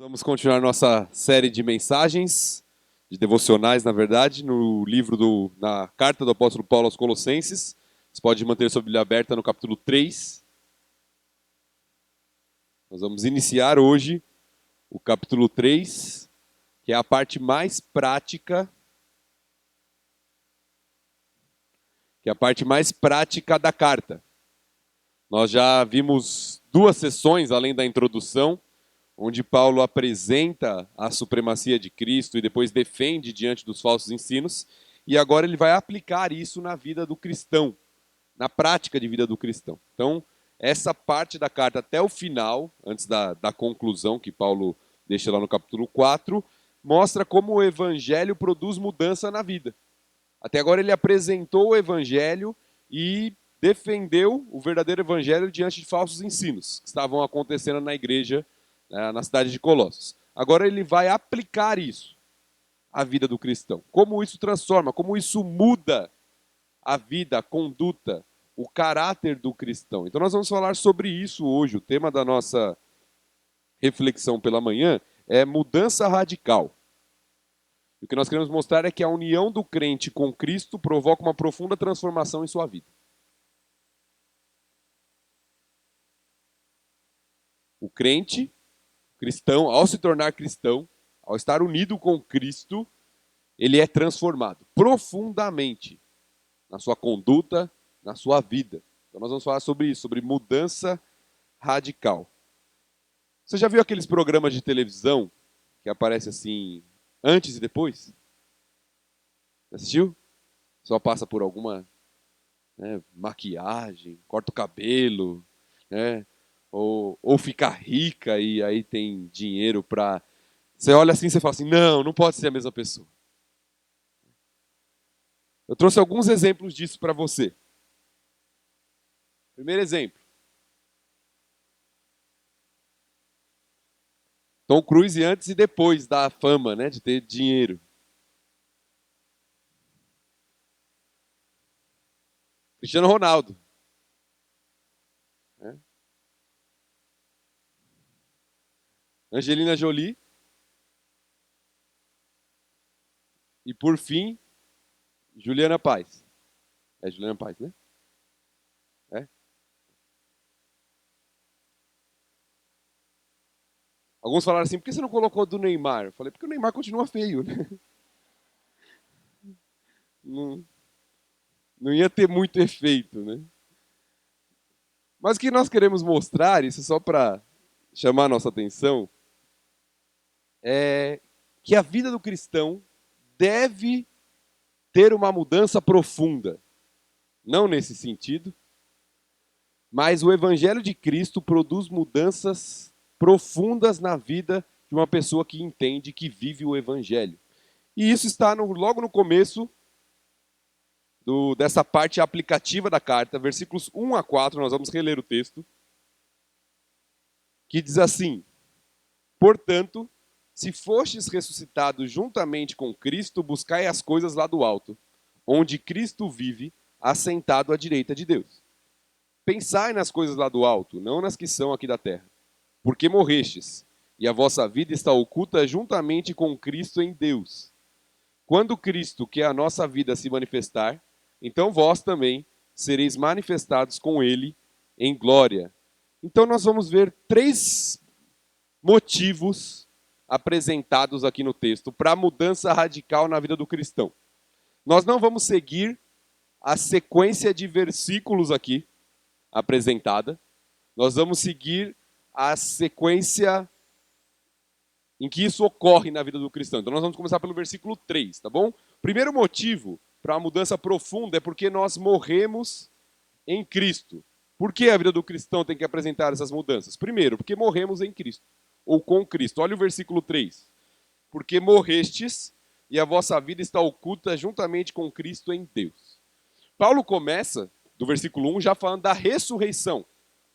Vamos continuar nossa série de mensagens, de devocionais, na verdade, no na carta do apóstolo Paulo aos Colossenses. Você pode manter sua Bíblia aberta no capítulo 3. Nós vamos iniciar hoje o capítulo 3, que é a parte mais prática, da carta. Nós já vimos 2 sessões, além da introdução, onde Paulo apresenta a supremacia de Cristo e depois defende diante dos falsos ensinos, e agora ele vai aplicar isso na vida do cristão, na prática de vida do cristão. Então, essa parte da carta até o final, antes da conclusão que Paulo deixa lá no capítulo 4, mostra como o evangelho produz mudança na vida. Até agora ele apresentou o evangelho e defendeu o verdadeiro evangelho diante de falsos ensinos que estavam acontecendo na igreja, na cidade de Colossos. Agora ele vai aplicar isso à vida do cristão. Como isso transforma, como isso muda a vida, a conduta, o caráter do cristão. Então nós vamos falar sobre isso hoje. O tema da nossa reflexão pela manhã é mudança radical. O que nós queremos mostrar é que a união do crente com Cristo provoca uma profunda transformação em sua vida. O crente cristão, ao se tornar cristão, ao estar unido com Cristo, ele é transformado profundamente na sua conduta, na sua vida. Então nós vamos falar sobre isso, sobre mudança radical. Você já viu aqueles programas de televisão que aparecem assim, antes e depois? Assistiu? Só passa por alguma maquiagem, corta o cabelo, ou fica rica e aí tem dinheiro para... Você olha assim e você fala assim, não pode ser a mesma pessoa. Eu trouxe alguns exemplos disso para você. Primeiro exemplo. Tom Cruise antes e depois da fama, de ter dinheiro. Cristiano Ronaldo. Angelina Jolie. E por fim, Juliana Paz. É Juliana Paz, né? É. Alguns falaram assim, por que você não colocou do Neymar? Eu falei, porque o Neymar continua feio, né? Não ia ter muito efeito, né? Mas o que nós queremos mostrar, isso só para chamar a nossa atenção, é que a vida do cristão deve ter uma mudança profunda. Não nesse sentido, mas o Evangelho de Cristo produz mudanças profundas na vida de uma pessoa que entende, que vive o Evangelho. E isso está logo no começo dessa parte aplicativa da carta, versículos 1 a 4, nós vamos reler o texto, que diz assim: portanto, se fostes ressuscitados juntamente com Cristo, buscai as coisas lá do alto, onde Cristo vive, assentado à direita de Deus. Pensai nas coisas lá do alto, não nas que são aqui da terra. Porque morrestes, e a vossa vida está oculta juntamente com Cristo em Deus. Quando Cristo, que é a nossa vida, se manifestar, então vós também sereis manifestados com Ele em glória. Então nós vamos ver 3 motivos apresentados aqui no texto para a mudança radical na vida do cristão. Nós não vamos seguir a sequência de versículos aqui apresentada. Nós vamos seguir a sequência em que isso ocorre na vida do cristão. Então nós vamos começar pelo versículo 3, tá bom? Primeiro motivo para a mudança profunda é porque nós morremos em Cristo. Por que a vida do cristão tem que apresentar essas mudanças? Primeiro, porque morremos em Cristo, ou com Cristo. Olha o versículo 3. Porque morrestes e a vossa vida está oculta juntamente com Cristo em Deus. Paulo começa, do versículo 1, já falando da ressurreição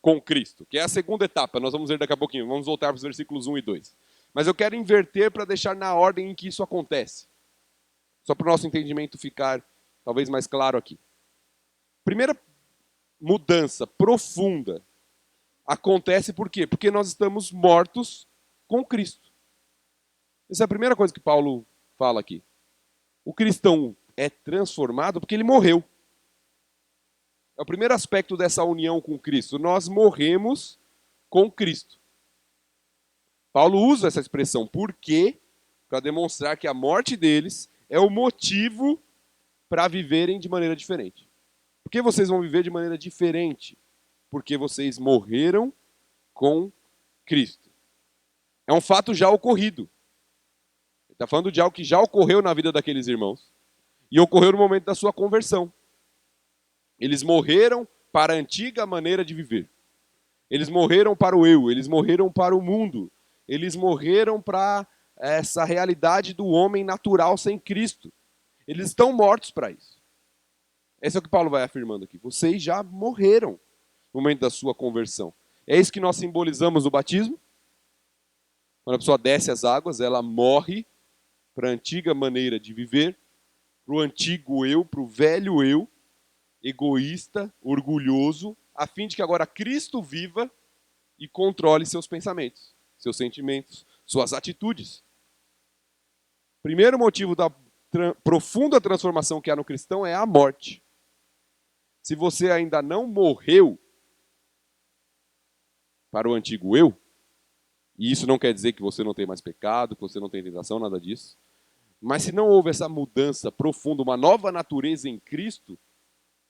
com Cristo, que é a segunda etapa. Nós vamos ver daqui a pouquinho. Vamos voltar para os versículos 1 e 2. Mas eu quero inverter para deixar na ordem em que isso acontece. Só para o nosso entendimento ficar talvez mais claro aqui. Primeira mudança profunda acontece por quê? Porque nós estamos mortos com Cristo. Essa é a primeira coisa que Paulo fala aqui. O cristão é transformado porque ele morreu. É o primeiro aspecto dessa união com Cristo. Nós morremos com Cristo. Paulo usa essa expressão por quê? Para demonstrar que a morte deles é o motivo para viverem de maneira diferente. Por que vocês vão viver de maneira diferente? Porque vocês morreram com Cristo. É um fato já ocorrido. Ele está falando de algo que já ocorreu na vida daqueles irmãos e ocorreu no momento da sua conversão. Eles morreram para a antiga maneira de viver. Eles morreram para o eu, eles morreram para o mundo. Eles morreram para essa realidade do homem natural sem Cristo. Eles estão mortos para isso. Esse é o que Paulo vai afirmando aqui. Vocês já morreram no momento da sua conversão. É isso que nós simbolizamos no batismo. Quando a pessoa desce as águas, ela morre para a antiga maneira de viver, para o antigo eu, para o velho eu, egoísta, orgulhoso, a fim de que agora Cristo viva e controle seus pensamentos, seus sentimentos, suas atitudes. Primeiro motivo da profunda transformação que há no cristão é a morte. Se você ainda não morreu para o antigo eu, e isso não quer dizer que você não tem mais pecado, que você não tem tentação, nada disso, mas se não houve essa mudança profunda, uma nova natureza em Cristo,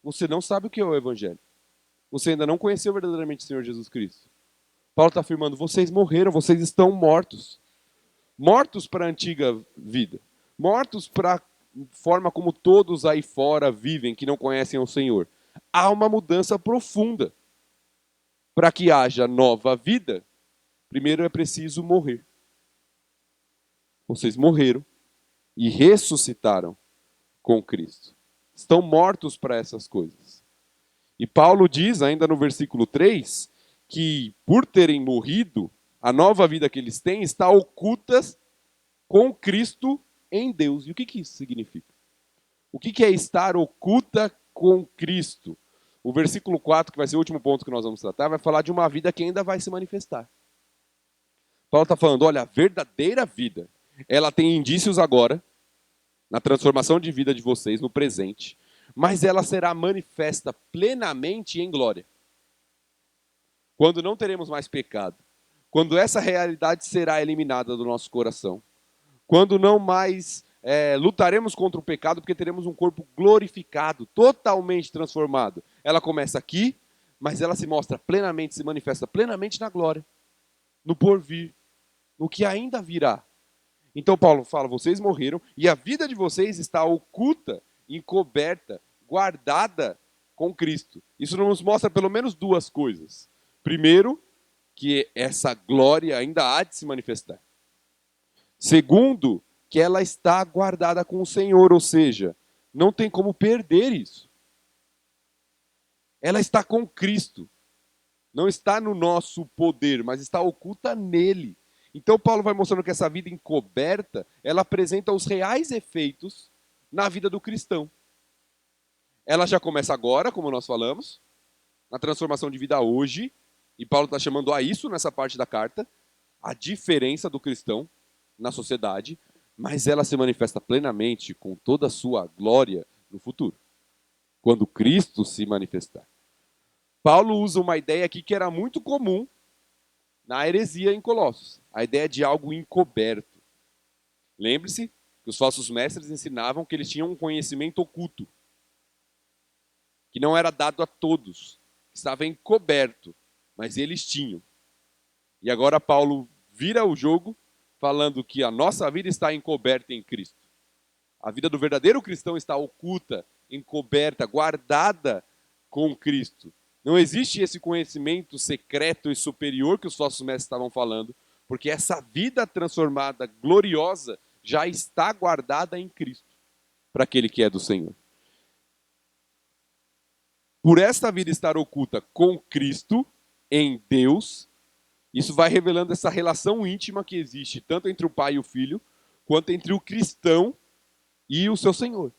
você não sabe o que é o Evangelho. Você ainda não conheceu verdadeiramente o Senhor Jesus Cristo. Paulo está afirmando, vocês morreram, vocês estão mortos. Mortos para a antiga vida. Mortos para a forma como todos aí fora vivem, que não conhecem o Senhor. Há uma mudança profunda. Para que haja nova vida, primeiro é preciso morrer. Vocês morreram e ressuscitaram com Cristo. Estão mortos para essas coisas. E Paulo diz, ainda no versículo 3, que por terem morrido, a nova vida que eles têm está oculta com Cristo em Deus. E o que isso significa? O que é estar oculta com Cristo? O versículo 4, que vai ser o último ponto que nós vamos tratar, vai falar de uma vida que ainda vai se manifestar. Paulo está falando, olha, a verdadeira vida, ela tem indícios agora, na transformação de vida de vocês, no presente, mas ela será manifesta plenamente em glória. Quando não teremos mais pecado, quando essa realidade será eliminada do nosso coração, quando não mais lutaremos contra o pecado, porque teremos um corpo glorificado, totalmente transformado. Ela começa aqui, mas ela se mostra plenamente, se manifesta plenamente na glória, no porvir, no que ainda virá. Então Paulo fala, vocês morreram e a vida de vocês está oculta, encoberta, guardada com Cristo. Isso nos mostra pelo menos duas coisas. Primeiro, que essa glória ainda há de se manifestar. Segundo, que ela está guardada com o Senhor, ou seja, não tem como perder isso. Ela está com Cristo. Não está no nosso poder, mas está oculta nele. Então Paulo vai mostrando que essa vida encoberta, ela apresenta os reais efeitos na vida do cristão. Ela já começa agora, como nós falamos, na transformação de vida hoje, e Paulo está chamando a isso nessa parte da carta, a diferença do cristão na sociedade, mas ela se manifesta plenamente com toda a sua glória no futuro, quando Cristo se manifestar. Paulo usa uma ideia aqui que era muito comum na heresia em Colossos, a ideia de algo encoberto. Lembre-se que os falsos mestres ensinavam que eles tinham um conhecimento oculto, que não era dado a todos, que estava encoberto, mas eles tinham. E agora Paulo vira o jogo, falando que a nossa vida está encoberta em Cristo. A vida do verdadeiro cristão está oculta, encoberta, guardada com Cristo. Não existe esse conhecimento secreto e superior que os falsos mestres estavam falando, porque essa vida transformada, gloriosa, já está guardada em Cristo, para aquele que é do Senhor. Por esta vida estar oculta com Cristo, em Deus, isso vai revelando essa relação íntima que existe, tanto entre o pai e o filho, quanto entre o cristão e o seu Senhor.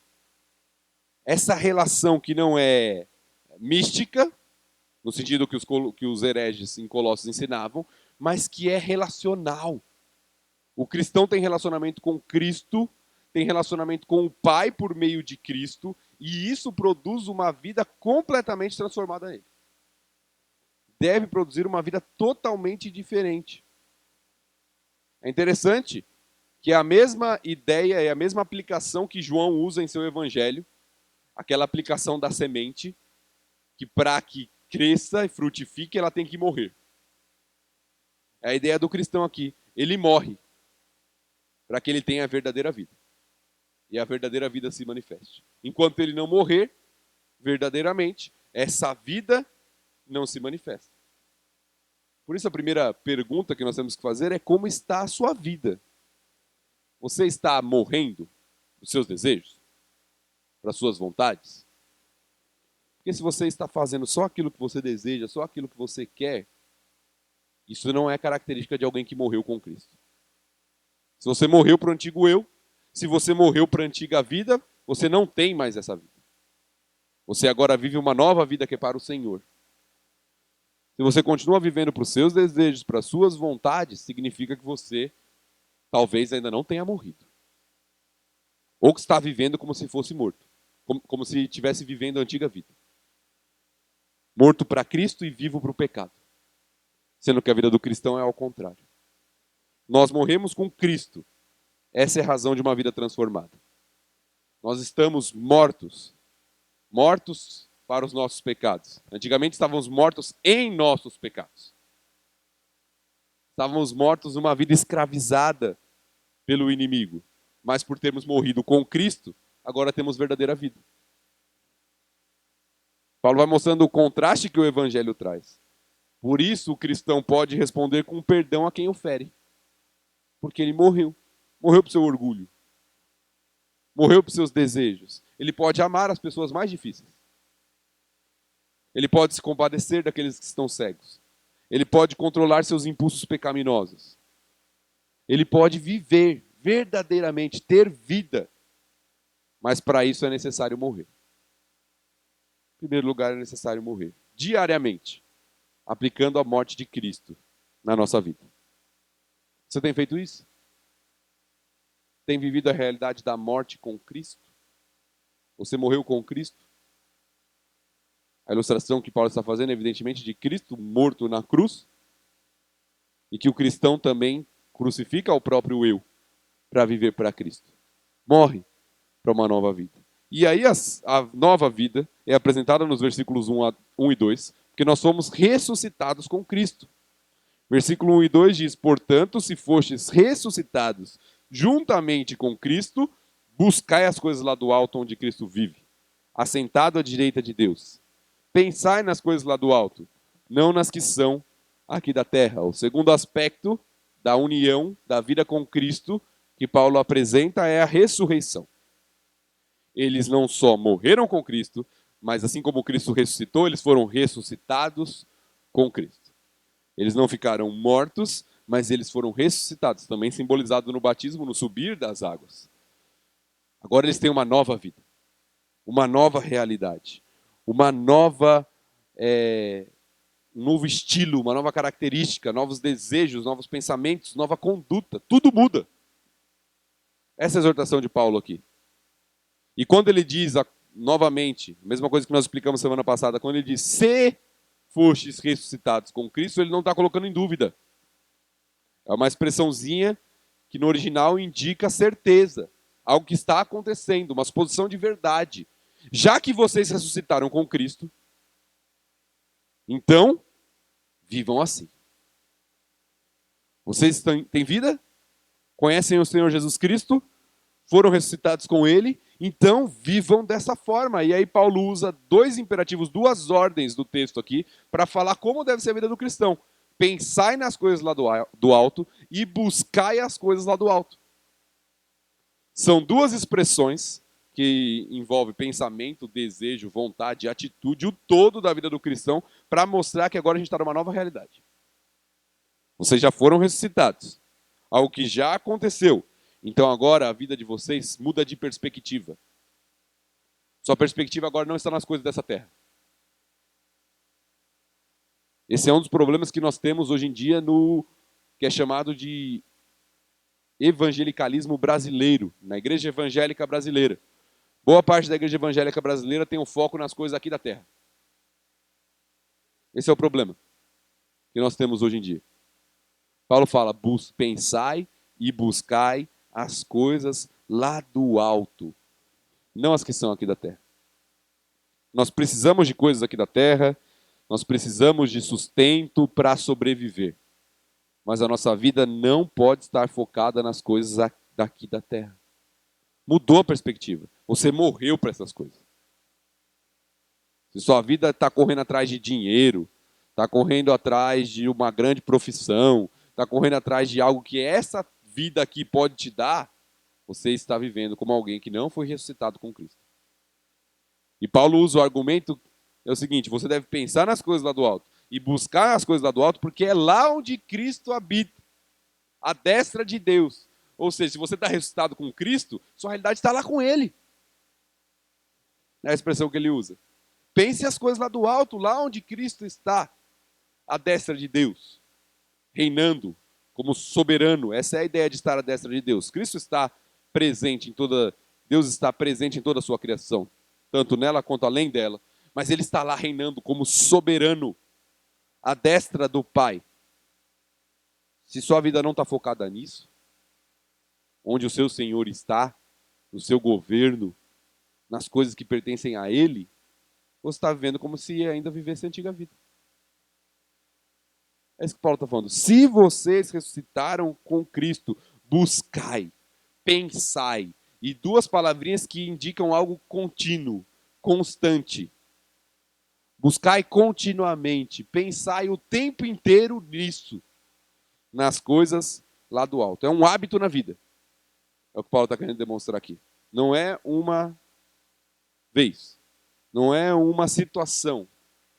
Essa relação que não é mística, no sentido que os hereges em Colossos ensinavam, mas que é relacional. O cristão tem relacionamento com Cristo, tem relacionamento com o Pai por meio de Cristo, e isso produz uma vida completamente transformada nele. Deve produzir uma vida totalmente diferente. É interessante que é a mesma ideia e a mesma aplicação que João usa em seu evangelho, aquela aplicação da semente, que para que cresça e frutifique, ela tem que morrer. É a ideia do cristão aqui. Ele morre para que ele tenha a verdadeira vida. E a verdadeira vida se manifeste. Enquanto ele não morrer, verdadeiramente, essa vida não se manifesta. Por isso a primeira pergunta que nós temos que fazer é como está a sua vida? Você está morrendo para os seus desejos? Para as suas vontades? Porque se você está fazendo só aquilo que você deseja, só aquilo que você quer, isso não é característica de alguém que morreu com Cristo. Se você morreu para o antigo eu, se você morreu para a antiga vida, você não tem mais essa vida. Você agora vive uma nova vida que é para o Senhor. Se você continua vivendo para os seus desejos, para as suas vontades, significa que você talvez ainda não tenha morrido. Ou que está vivendo como se fosse morto. Como se estivesse vivendo a antiga vida. Morto para Cristo e vivo para o pecado. Sendo que a vida do cristão é ao contrário. Nós morremos com Cristo. Essa é a razão de uma vida transformada. Nós estamos mortos. Mortos para os nossos pecados. Antigamente estávamos mortos em nossos pecados. Estávamos mortos numa vida escravizada pelo inimigo. Mas por termos morrido com Cristo, agora temos verdadeira vida. Paulo vai mostrando o contraste que o evangelho traz. Por isso o cristão pode responder com perdão a quem o fere. Porque ele morreu. Morreu para o seu orgulho. Morreu para os seus desejos. Ele pode amar as pessoas mais difíceis. Ele pode se compadecer daqueles que estão cegos. Ele pode controlar seus impulsos pecaminosos. Ele pode viver verdadeiramente, ter vida. Mas para isso é necessário morrer. Em primeiro lugar, é necessário morrer. Diariamente. Aplicando a morte de Cristo na nossa vida. Você tem feito isso? Tem vivido a realidade da morte com Cristo? Você morreu com Cristo? A ilustração que Paulo está fazendo é evidentemente de Cristo morto na cruz e que o cristão também crucifica o próprio eu para viver para Cristo. Morre para uma nova vida. E aí a nova vida é apresentada nos versículos 1 e 2, porque nós somos ressuscitados com Cristo. Versículo 1 e 2 diz: portanto, se fostes ressuscitados juntamente com Cristo, buscai as coisas lá do alto onde Cristo vive, assentado à direita de Deus. Pensai nas coisas lá do alto, não nas que são aqui da terra. O segundo aspecto da união, da vida com Cristo, que Paulo apresenta é a ressurreição. Eles não só morreram com Cristo, mas assim como Cristo ressuscitou, eles foram ressuscitados com Cristo. Eles não ficaram mortos, mas eles foram ressuscitados, também simbolizado no batismo, no subir das águas. Agora eles têm uma nova vida, uma nova realidade, uma nova, um novo estilo, uma nova característica, novos desejos, novos pensamentos, nova conduta, tudo muda. Essa é a exortação de Paulo aqui. E quando ele diz, novamente, a mesma coisa que nós explicamos semana passada, quando ele diz, se fostes ressuscitados com Cristo, ele não está colocando em dúvida. É uma expressãozinha que no original indica certeza, algo que está acontecendo, uma suposição de verdade. Já que vocês ressuscitaram com Cristo, então, vivam assim. Vocês têm vida? Conhecem o Senhor Jesus Cristo? Foram ressuscitados com Ele? Então, vivam dessa forma. E aí Paulo usa dois imperativos, duas ordens do texto aqui, para falar como deve ser a vida do cristão. Pensai nas coisas lá do alto e buscai as coisas lá do alto. São duas expressões que envolvem pensamento, desejo, vontade, atitude, o todo da vida do cristão, para mostrar que agora a gente está numa nova realidade. Vocês já foram ressuscitados. Algo que já aconteceu. Então agora a vida de vocês muda de perspectiva. Sua perspectiva agora não está nas coisas dessa terra. Esse é um dos problemas que nós temos hoje em dia no que é chamado de evangelicalismo brasileiro, na igreja evangélica brasileira. Boa parte da igreja evangélica brasileira tem um foco nas coisas aqui da terra. Esse é o problema que nós temos hoje em dia. Paulo fala, pensai e buscai as coisas lá do alto, não as que são aqui da terra. Nós precisamos de coisas aqui da terra, nós precisamos de sustento para sobreviver. Mas a nossa vida não pode estar focada nas coisas daqui da terra. Mudou a perspectiva. Você morreu para essas coisas. Se sua vida está correndo atrás de dinheiro, está correndo atrás de uma grande profissão, está correndo atrás de algo que essa vida aqui pode te dar, você está vivendo como alguém que não foi ressuscitado com Cristo. E Paulo usa o argumento, é o seguinte, você deve pensar nas coisas lá do alto e buscar as coisas lá do alto, porque é lá onde Cristo habita, à destra de Deus. Ou seja, se você está ressuscitado com Cristo, sua realidade está lá com Ele. É a expressão que ele usa. Pense as coisas lá do alto, lá onde Cristo está, à destra de Deus, reinando como soberano. Essa é a ideia de estar à destra de Deus. Cristo está presente em toda, Deus está presente em toda a sua criação, tanto nela quanto além dela, mas ele está lá reinando como soberano, à destra do Pai. Se sua vida não está focada nisso, onde o seu Senhor está, no seu governo, nas coisas que pertencem a Ele, você está vivendo como se ainda vivesse a antiga vida. É isso que Paulo está falando. Se vocês ressuscitaram com Cristo, buscai, pensai. E duas palavrinhas que indicam algo contínuo, constante. Buscai continuamente, pensai o tempo inteiro nisso, nas coisas lá do alto. É um hábito na vida. É o que Paulo está querendo demonstrar aqui. Não é uma vez, não é uma situação,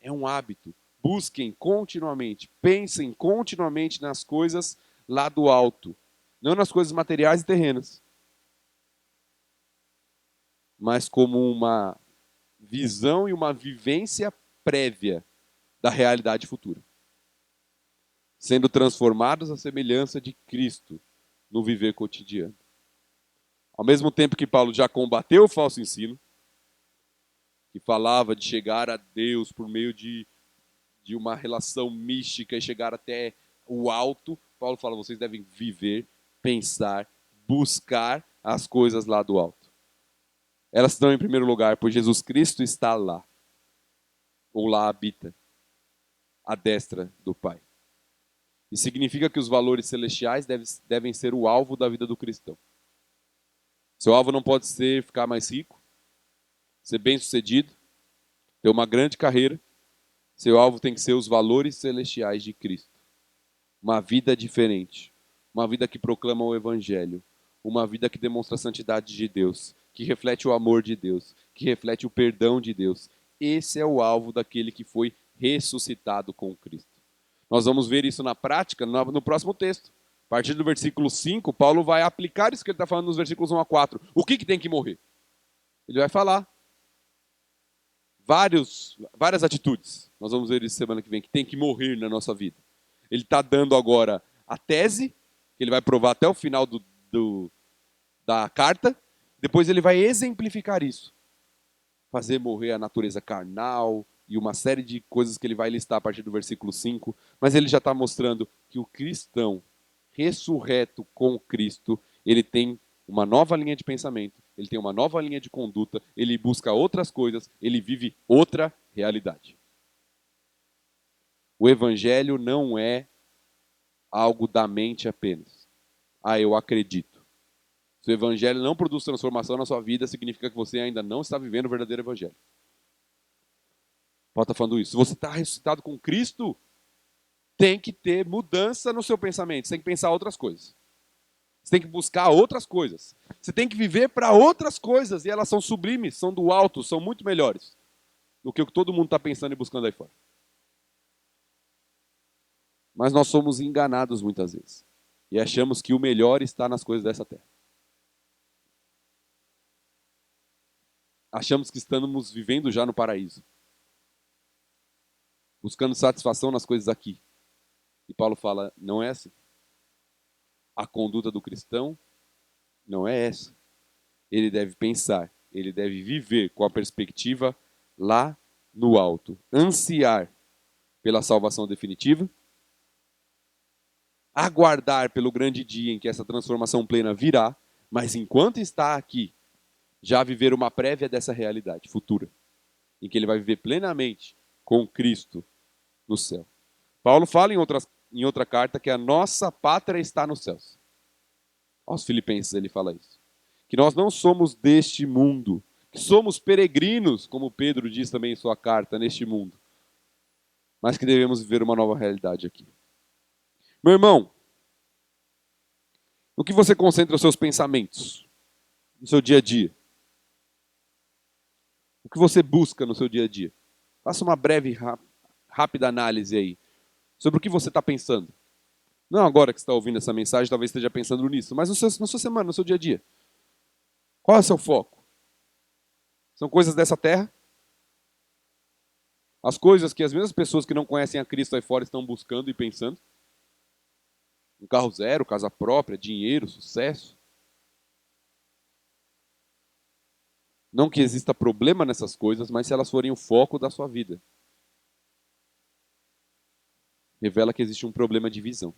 é um hábito. Busquem continuamente, pensem continuamente nas coisas lá do alto, não nas coisas materiais e terrenas, mas como uma visão e uma vivência prévia da realidade futura, sendo transformados à semelhança de Cristo no viver cotidiano. Ao mesmo tempo que Paulo já combateu o falso ensino, que falava de chegar a Deus por meio de uma relação mística e chegar até o alto, Paulo fala, vocês devem viver, pensar, buscar as coisas lá do alto. Elas estão em primeiro lugar, pois Jesus Cristo está lá, ou lá habita, à destra do Pai. E significa que os valores celestiais devem ser o alvo da vida do cristão. Seu alvo não pode ser ficar mais rico, ser bem-sucedido, ter uma grande carreira. Seu alvo tem que ser os valores celestiais de Cristo. Uma vida diferente, uma vida que proclama o Evangelho, uma vida que demonstra a santidade de Deus, que reflete o amor de Deus, que reflete o perdão de Deus. Esse é o alvo daquele que foi ressuscitado com Cristo. Nós vamos ver isso na prática no próximo texto. A partir do versículo 5, Paulo vai aplicar isso que ele está falando nos versículos 1 a 4. O que tem que morrer? Ele vai falar várias atitudes. Nós vamos ver isso semana que vem, que tem que morrer na nossa vida. Ele está dando agora a tese, que ele vai provar até o final da carta. Depois ele vai exemplificar isso. Fazer morrer a natureza carnal e uma série de coisas que ele vai listar a partir do versículo 5. Mas ele já está mostrando que o cristão ressurreto com Cristo, ele tem uma nova linha de pensamento, ele tem uma nova linha de conduta, ele busca outras coisas, ele vive outra realidade. O evangelho não é algo da mente apenas. Eu acredito. Se o evangelho não produz transformação na sua vida, significa que você ainda não está vivendo o verdadeiro evangelho. Paulo está falando isso. Se você está ressuscitado com Cristo, tem que ter mudança no seu pensamento. Você tem que pensar outras coisas. Você tem que buscar outras coisas. Você tem que viver para outras coisas. E elas são sublimes, são do alto, são muito melhores do que o que todo mundo está pensando e buscando aí fora. Mas nós somos enganados muitas vezes. E achamos que o melhor está nas coisas dessa terra. Achamos que estamos vivendo já no paraíso. Buscando satisfação nas coisas aqui. E Paulo fala, não é assim. A conduta do cristão não é essa. Ele deve pensar, ele deve viver com a perspectiva lá no alto. Ansiar pela salvação definitiva, aguardar pelo grande dia em que essa transformação plena virá, mas enquanto está aqui, já viver uma prévia dessa realidade futura, em que ele vai viver plenamente com Cristo no céu. Paulo fala em outra carta que a nossa pátria está nos céus. Aos Filipenses ele fala isso. Que nós não somos deste mundo, que somos peregrinos, como Pedro diz também em sua carta, neste mundo, mas que devemos viver uma nova realidade aqui. Meu irmão, no que você concentra os seus pensamentos, no seu dia a dia? O que você busca no seu dia a dia? Faça uma breve, rápida análise aí sobre o que você está pensando. Não agora que você está ouvindo essa mensagem, talvez esteja pensando nisso, mas na sua semana, no seu dia a dia. Qual é o seu foco? São coisas dessa terra? As coisas que as mesmas pessoas que não conhecem a Cristo aí fora estão buscando e pensando? Um carro zero, casa própria, dinheiro, sucesso? Não que exista problema nessas coisas, mas se elas forem o foco da sua vida, revela que existe um problema de visão.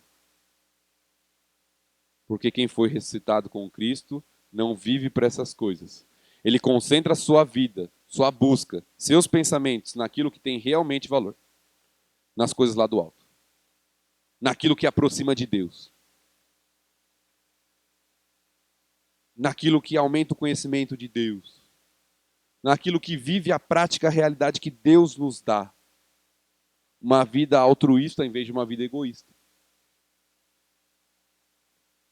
Porque quem foi ressuscitado com Cristo não vive para essas coisas. Ele concentra a sua vida, sua busca, seus pensamentos naquilo que tem realmente valor. Nas coisas lá do alto. Naquilo que aproxima de Deus. Naquilo que aumenta o conhecimento de Deus. Naquilo que vive a prática, a realidade que Deus nos dá. Uma vida altruísta em vez de uma vida egoísta.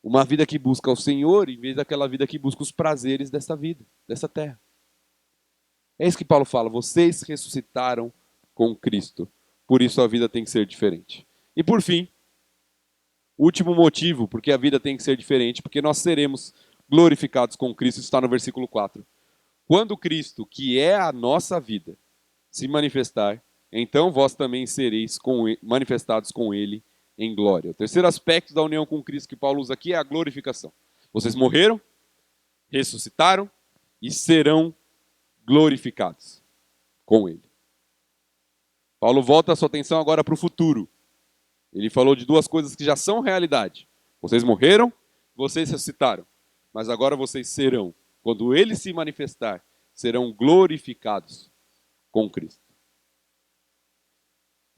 Uma vida que busca o Senhor em vez daquela vida que busca os prazeres dessa vida, dessa terra. É isso que Paulo fala. Vocês ressuscitaram com Cristo. Por isso a vida tem que ser diferente. E por fim, último motivo porque a vida tem que ser diferente, porque nós seremos glorificados com Cristo, isso está no versículo 4. Quando Cristo, que é a nossa vida, se manifestar, então vós também sereis manifestados com Ele em glória. O terceiro aspecto da união com Cristo que Paulo usa aqui é a glorificação. Vocês morreram, ressuscitaram e serão glorificados com Ele. Paulo volta a sua atenção agora para o futuro. Ele falou de duas coisas que já são realidade. Vocês morreram, vocês ressuscitaram. Mas agora vocês serão, quando Ele se manifestar, serão glorificados com Cristo.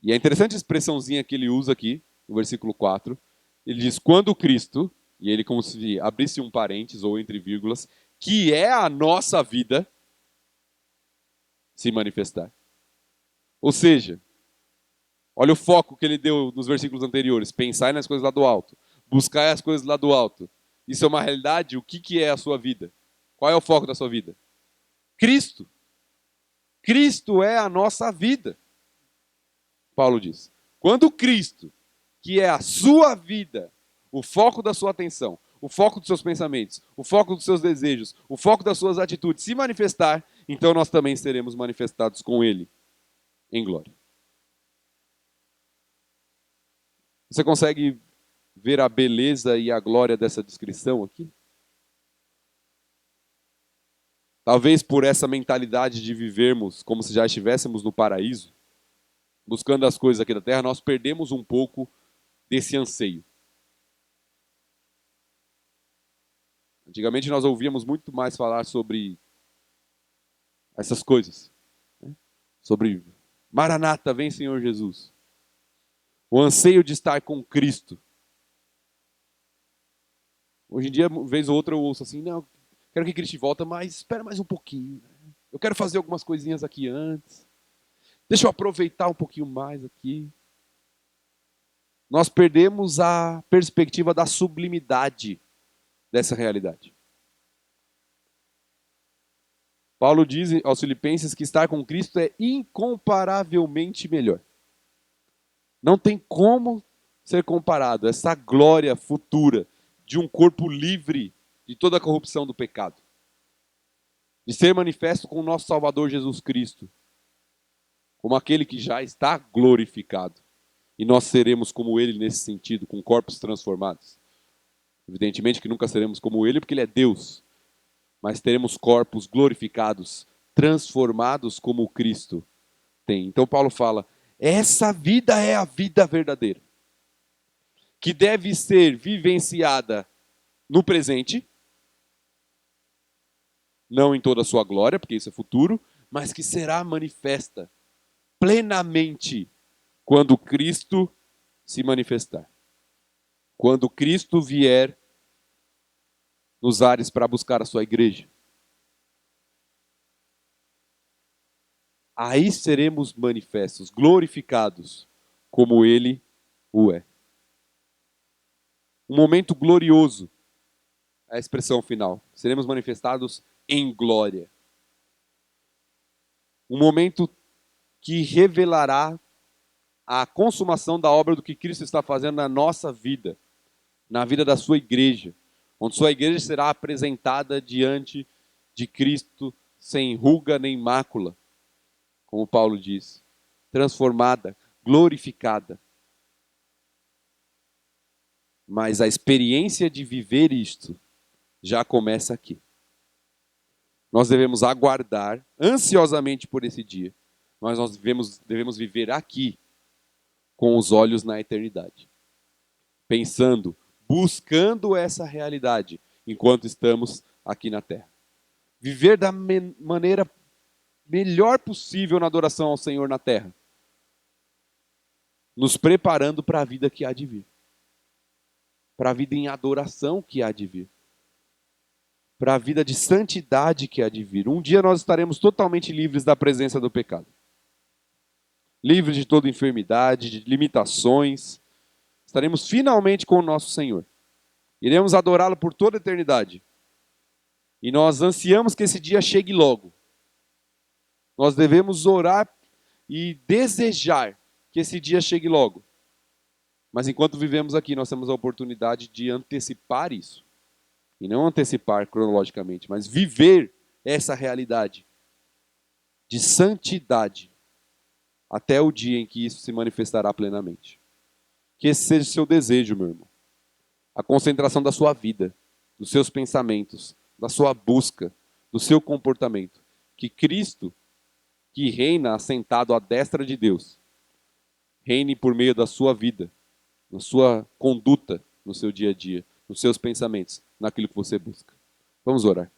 E é interessante a expressãozinha que ele usa aqui, no versículo 4. Ele diz, quando Cristo, e ele como se abrisse um parênteses ou entre vírgulas, que é a nossa vida, se manifestar. Ou seja, olha o foco que ele deu nos versículos anteriores. Pensar nas coisas lá do alto. Buscar as coisas lá do alto. Isso é uma realidade? O que é a sua vida? Qual é o foco da sua vida? Cristo. Cristo é a nossa vida. Paulo diz. Quando Cristo, que é a sua vida, o foco da sua atenção, o foco dos seus pensamentos, o foco dos seus desejos, o foco das suas atitudes se manifestar, então nós também seremos manifestados com Ele em glória. Você consegue ver a beleza e a glória dessa descrição aqui? Talvez por essa mentalidade de vivermos como se já estivéssemos no paraíso, buscando as coisas aqui da terra, nós perdemos um pouco desse anseio. Antigamente nós ouvíamos muito mais falar sobre essas coisas. Né? Sobre Maranata, vem Senhor Jesus. O anseio de estar com Cristo. Hoje em dia, uma vez ou outra, eu ouço assim, não, quero que Cristo volte, mas espera mais um pouquinho. Né? Eu quero fazer algumas coisinhas aqui antes. Deixa eu aproveitar um pouquinho mais aqui. Nós perdemos a perspectiva da sublimidade dessa realidade. Paulo diz aos Filipenses que estar com Cristo é incomparavelmente melhor. Não tem como ser comparado essa glória futura de um corpo livre de toda a corrupção do pecado. De ser manifesto com o nosso Salvador Jesus Cristo, como aquele que já está glorificado. E nós seremos como Ele nesse sentido, com corpos transformados. Evidentemente que nunca seremos como ele, porque ele é Deus. Mas teremos corpos glorificados, transformados como o Cristo tem. Então Paulo fala, essa vida é a vida verdadeira, que deve ser vivenciada no presente, não em toda a sua glória, porque isso é futuro, mas que será manifesta plenamente quando Cristo se manifestar. Quando Cristo vier nos ares para buscar a sua igreja. Aí seremos manifestos, glorificados, como Ele o é. Um momento glorioso, é a expressão final. Seremos manifestados em glória. Um momento que revelará a consumação da obra do que Cristo está fazendo na nossa vida, na vida da sua igreja, onde sua igreja será apresentada diante de Cristo sem ruga nem mácula, como Paulo diz, transformada, glorificada. Mas a experiência de viver isto já começa aqui. Nós devemos aguardar ansiosamente por esse dia, mas nós devemos viver aqui, com os olhos na eternidade. Pensando, buscando essa realidade, enquanto estamos aqui na terra. Viver da maneira melhor possível na adoração ao Senhor na terra. Nos preparando para a vida que há de vir. Para a vida em adoração que há de vir. Para a vida de santidade que há de vir. Um dia nós estaremos totalmente livres da presença do pecado. Livres de toda enfermidade, de limitações. Estaremos finalmente com o nosso Senhor. Iremos adorá-lo por toda a eternidade. E nós ansiamos que esse dia chegue logo. Nós devemos orar e desejar que esse dia chegue logo. Mas enquanto vivemos aqui, nós temos a oportunidade de antecipar isso. E não antecipar cronologicamente, mas viver essa realidade de santidade até o dia em que isso se manifestará plenamente. Que esse seja o seu desejo, meu irmão. A concentração da sua vida, dos seus pensamentos, da sua busca, do seu comportamento. Que Cristo, que reina assentado à destra de Deus, reine por meio da sua vida, na sua conduta, no seu dia a dia, nos seus pensamentos, naquilo que você busca. Vamos orar.